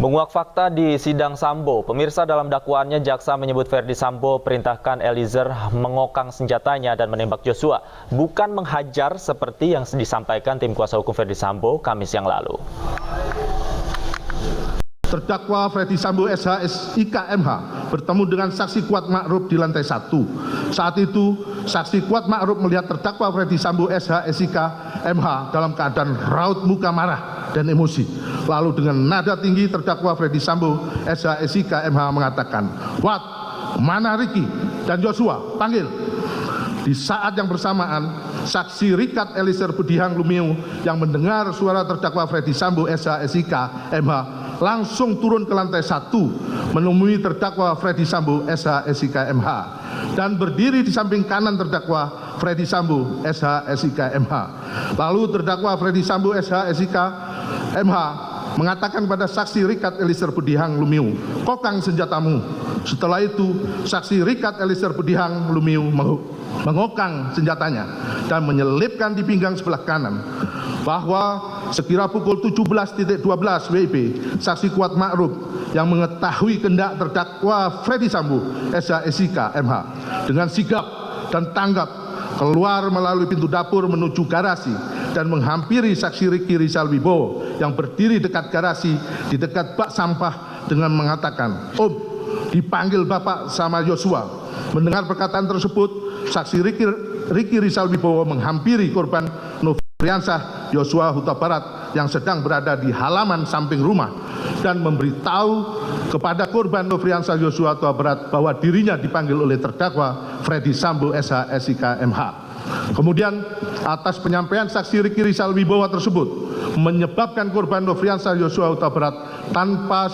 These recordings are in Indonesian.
Menguak fakta di sidang Sambo, pemirsa dalam dakwaannya jaksa menyebut Ferdy Sambo perintahkan Eliezer mengokang senjatanya dan menembak Joshua, bukan menghajar seperti yang disampaikan tim kuasa hukum Ferdy Sambo Kamis yang lalu. Terdakwa Ferdy Sambo SH/SIK MH bertemu dengan saksi Kuat Ma'ruf di lantai 1. Saat itu, saksi Kuat Ma'ruf melihat terdakwa Ferdy Sambo SH/SIK MH dalam keadaan raut muka marah dan emosi. Lalu dengan nada tinggi terdakwa Ferdy Sambo SH/SIK MH mengatakan, "Wat, mana Ricky dan Joshua? Panggil." Di saat yang bersamaan, saksi Richard Eliezer Budihang Lumiu yang mendengar suara terdakwa Ferdy Sambo SH/SIK MH langsung turun ke lantai 1 menemui terdakwa Ferdy Sambo SH/SIK MH dan berdiri di samping kanan terdakwa Ferdy Sambo SH/SIK MH. Lalu terdakwa Ferdy Sambo SH/SIK MH mengatakan pada saksi Richard Eliezer Budihang Lumiu, "Kokang senjatamu." Setelah itu, saksi Richard Eliezer Budihang Lumiu mengokang senjatanya dan menyelipkan di pinggang sebelah kanan. Bahwa sekira pukul 17.12 WIB, saksi Kuat Ma'ruf yang mengetahui kehendak terdakwa Ferdy Sambo SH/SIK MH dengan sigap dan tanggap keluar melalui pintu dapur menuju garasi dan menghampiri saksi Ricky Rizal Wibowo yang berdiri dekat garasi di dekat bak sampah dengan mengatakan, "Om, dipanggil Bapak sama Joshua." Mendengar perkataan tersebut, saksi Ricky Rizal Wibowo menghampiri korban Nofriansah Joshua Huta Barat yang sedang berada di halaman samping rumah dan memberitahu kepada korban Nofriansah Joshua Huta Barat bahwa dirinya dipanggil oleh terdakwa Ferdy Sambo SH/SIK MH. Kemudian atas penyampaian saksi Ricky Rizal Wibowo tersebut menyebabkan korban Nofriansah Joshua Huta Barat tanpa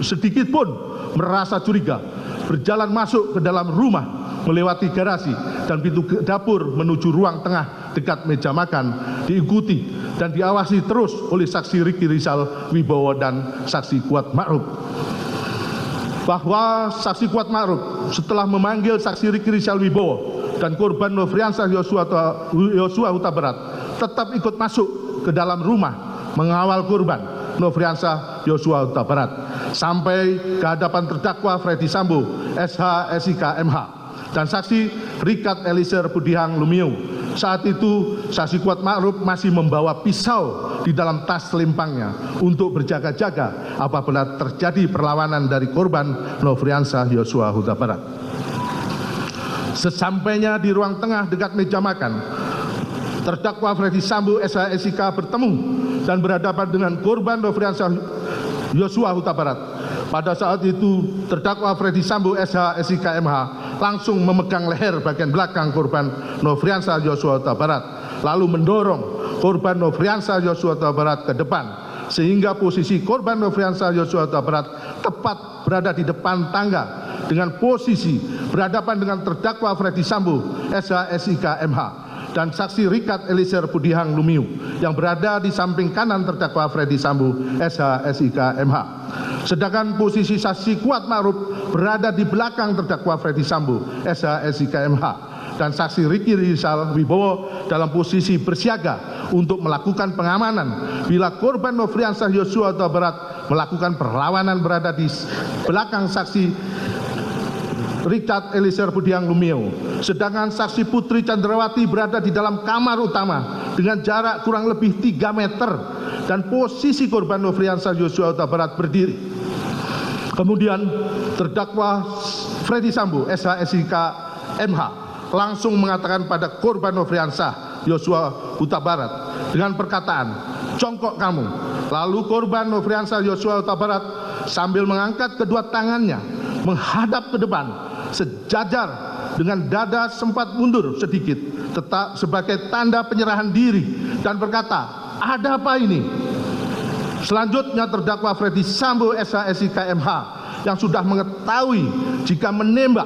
sedikit pun merasa curiga berjalan masuk ke dalam rumah melewati garasi dan pintu dapur menuju ruang tengah dekat meja makan, diikuti dan diawasi terus oleh saksi Ricky Rizal Wibowo dan saksi Kuat Ma'ruf. Bahwa saksi Kuat Ma'ruf setelah memanggil saksi Ricky Rizal Wibowo dan korban Nofriansah Joshua Huta Barat tetap ikut masuk ke dalam rumah mengawal korban Nofriansah Joshua Huta Barat sampai ke hadapan terdakwa Ferdy Sambo SH/SIK MH dan saksi Richard Eliezer Budihang Lumiu. Saat itu saksi Kuat Ma'ruf masih membawa pisau di dalam tas selempangnya untuk berjaga-jaga apabila terjadi perlawanan dari korban Nofriansah Joshua Huta Barat. Sesampainya di ruang tengah dekat meja makan, terdakwa Ferdy Sambo SH/SIK bertemu dan berhadapan dengan korban Nofriansah Joshua Huta Barat. Pada saat itu, terdakwa Ferdy Sambo SH/SIK MH langsung memegang leher bagian belakang korban Nofriansah Joshua Huta Barat, lalu mendorong korban Nofriansah Joshua Huta Barat ke depan, sehingga posisi korban Nofriansah Joshua Huta Barat tepat berada di depan tangga dengan posisi berhadapan dengan terdakwa Ferdy Sambo SH/SIK MH dan saksi Richard Eliezer Budihang Lumiu yang berada di samping kanan terdakwa Ferdy Sambo SH/SIK MH. Sedangkan posisi saksi Kuat Ma'ruf berada di belakang terdakwa Ferdy Sambo SH/SIK MH dan saksi Ricky Rizal Wibowo dalam posisi bersiaga untuk melakukan pengamanan bila korban Nofriansah Joshua Huta Barat melakukan perlawanan berada di belakang saksi Richard Eliezer Budihang Lumiu. Sedangkan saksi Putri Chandrawati berada di dalam kamar utama dengan jarak kurang lebih 3 meter dan posisi korban Nofriansah Joshua Huta Barat berdiri. Kemudian terdakwa Ferdy Sambo SH/SIK MH langsung mengatakan pada korban Nofriansah Joshua Huta Barat dengan perkataan, "Jongkok kamu." Lalu korban Nofriansah Joshua Huta Barat sambil mengangkat kedua tangannya menghadap ke depan sejajar dengan dada sempat mundur sedikit tetap sebagai tanda penyerahan diri dan berkata, "Ada apa ini?" Selanjutnya terdakwa Ferdy Sambo SH/SIK MH yang sudah mengetahui jika menembak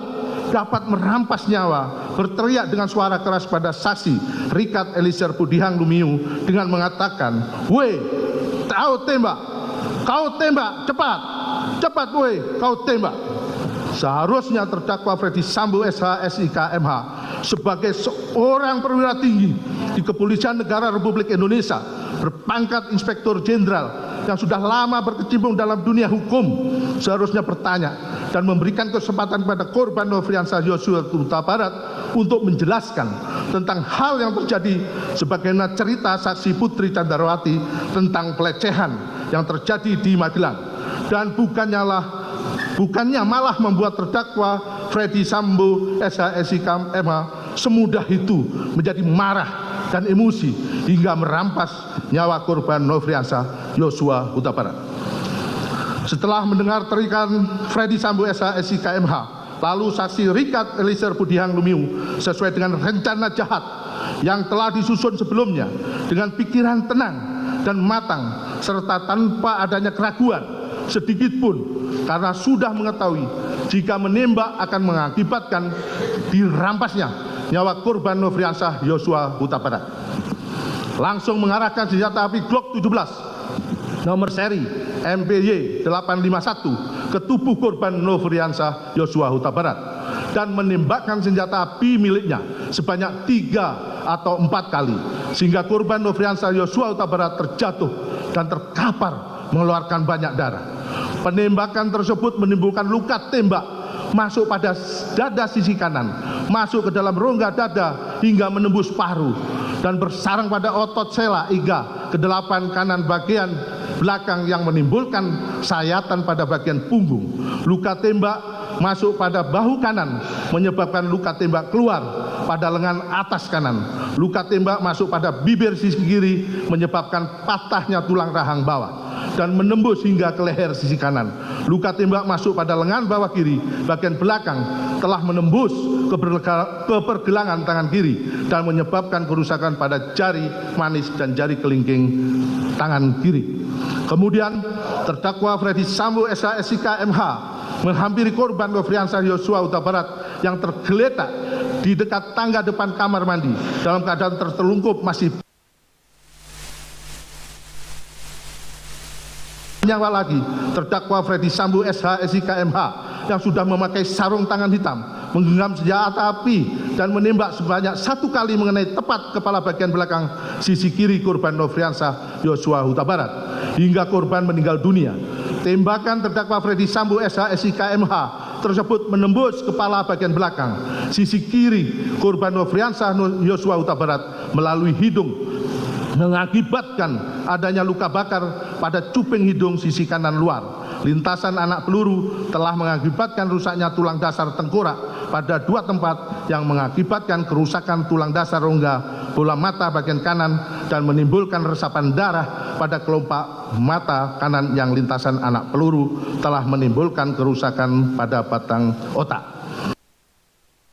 dapat merampas nyawa berteriak dengan suara keras pada saksi Richard Eliezer Budihang Lumiu dengan mengatakan, "Woi, kau tembak, cepat, cepat woi, kau tembak." Seharusnya terdakwa Ferdy Sambo SH/SIK MH sebagai seorang perwira tinggi di Kepolisian Negara Republik Indonesia berpangkat Inspektur Jenderal yang sudah lama berkecimpung dalam dunia hukum seharusnya bertanya dan memberikan kesempatan kepada korban Nofriansah Yosua Huta Barat untuk menjelaskan tentang hal yang terjadi sebagaimana cerita saksi Putri Candrawati tentang pelecehan yang terjadi di Magelang, dan bukannya malah membuat terdakwa Freddy Sambo SH.SIK MH semudah itu menjadi marah dan emosi hingga merampas nyawa korban Nofriansah Yosua Huta Barat. Setelah mendengar terikan Freddy Sambo SH.SIK MH, lalu saksi Richard Eliezer Budiang Lumiu sesuai dengan rencana jahat yang telah disusun sebelumnya dengan pikiran tenang dan matang serta tanpa adanya keraguan sedikit pun, karena sudah mengetahui jika menembak akan mengakibatkan dirampasnya nyawa korban Nofriansah Yosua Huta Barat, langsung mengarahkan senjata api Glock 17 nomor seri MPY 851 ke tubuh korban Nofriansah Yosua Huta Barat dan menembakkan senjata api miliknya sebanyak 3 atau 4 kali sehingga korban Nofriansah Yosua Huta Barat terjatuh dan terkapar mengeluarkan banyak darah. Penembakan tersebut menimbulkan luka tembak masuk pada dada sisi kanan, masuk ke dalam rongga dada hingga menembus paru dan bersarang pada otot sela iga ke-8 kanan bagian belakang yang menimbulkan sayatan pada bagian punggung. Luka tembak masuk pada bahu kanan menyebabkan luka tembak keluar pada lengan atas kanan. Luka tembak masuk pada bibir sisi kiri menyebabkan patahnya tulang rahang bawah dan menembus hingga ke leher sisi kanan. Luka tembak masuk pada lengan bawah kiri bagian belakang telah menembus ke pergelangan tangan kiri dan menyebabkan kerusakan pada jari manis dan jari kelingking tangan kiri. Kemudian terdakwa Freddy Sambo SH.SIK MH menghampiri korban Nofriansah Yosua Huta Barat yang tergeletak di dekat tangga depan kamar mandi dalam keadaan tertelungkup masih nyawa lagi. Terdakwa Freddy Sambo SH.SIK MH yang sudah memakai sarung tangan hitam, menggenggam senjata api dan menembak sebanyak 1 kali mengenai tepat kepala bagian belakang sisi kiri korban Nofriansah Yosua Huta Barat hingga korban meninggal dunia. Tembakan terdakwa Freddy Sambo SH.SIK MH tersebut menembus kepala bagian belakang sisi kiri korban Nofriansah Yosua Huta Barat melalui hidung, mengakibatkan adanya luka bakar pada cuping hidung sisi kanan luar. Lintasan anak peluru telah mengakibatkan rusaknya tulang dasar tengkorak pada 2 tempat yang mengakibatkan kerusakan tulang dasar rongga bola mata bagian kanan dan menimbulkan resapan darah pada kelopak mata kanan yang lintasan anak peluru telah menimbulkan kerusakan pada batang otak.